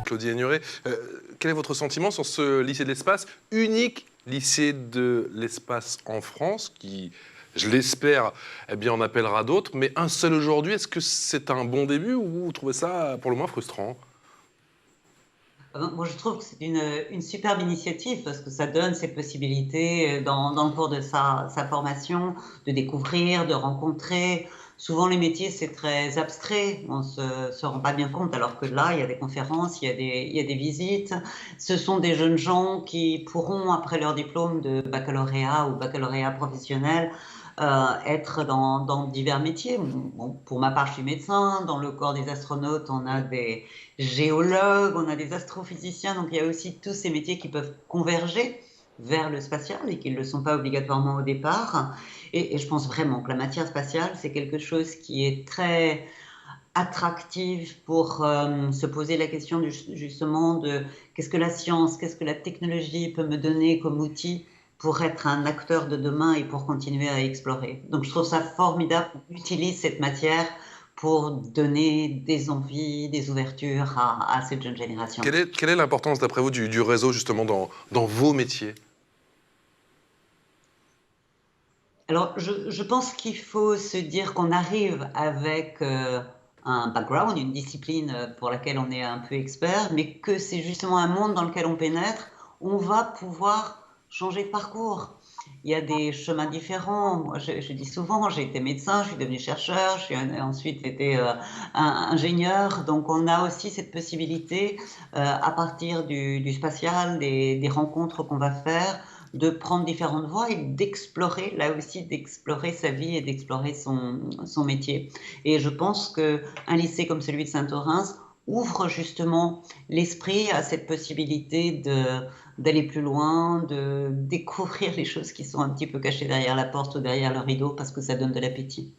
Claudie Aigneret, quel est votre sentiment sur ce lycée de l'espace, unique lycée de l'espace en France, qui, je l'espère, eh bien, en appellera d'autres, mais un seul aujourd'hui, est-ce que c'est un bon début ou vous trouvez ça pour le moins frustrant? Moi, je trouve que c'est une superbe initiative parce que ça donne ces possibilités dans le cours de sa formation, de découvrir, de rencontrer. Souvent, les métiers, c'est très abstrait, on se rend pas bien compte, alors que là, il y a des conférences, il y a des visites. Ce sont des jeunes gens qui pourront, après leur diplôme de baccalauréat ou baccalauréat professionnel, être dans divers métiers. Bon, pour ma part, je suis médecin. Dans le corps des astronautes, on a des géologues, on a des astrophysiciens. Donc, il y a aussi tous ces métiers qui peuvent converger vers le spatial et qui ne le sont pas obligatoirement au départ. Et je pense vraiment que la matière spatiale, c'est quelque chose qui est très attractif pour se poser la question justement de qu'est-ce que la science, qu'est-ce que la technologie peut me donner comme outil pour être un acteur de demain et pour continuer à explorer. Donc je trouve ça formidable qu'on utilise cette matière pour donner des envies, des ouvertures à cette jeune génération. Quelle est l'importance, d'après vous, du réseau, justement, dans vos métiers? Alors, je pense qu'il faut se dire qu'on arrive avec un background, une discipline pour laquelle on est un peu expert, mais que c'est justement un monde dans lequel on pénètre, on va pouvoir changer de parcours. Il y a des chemins différents. Moi, je dis souvent, j'ai été médecin, je suis devenu chercheur, ensuite été ingénieur. Donc, on a aussi cette possibilité, à partir du spatial, des rencontres qu'on va faire, de prendre différentes voies et d'explorer, là aussi, d'explorer sa vie et d'explorer son métier. Et je pense qu'un lycée comme celui de Saint-Orens ouvre justement l'esprit à cette possibilité d'aller plus loin, de découvrir les choses qui sont un petit peu cachées derrière la porte ou derrière le rideau parce que ça donne de l'appétit.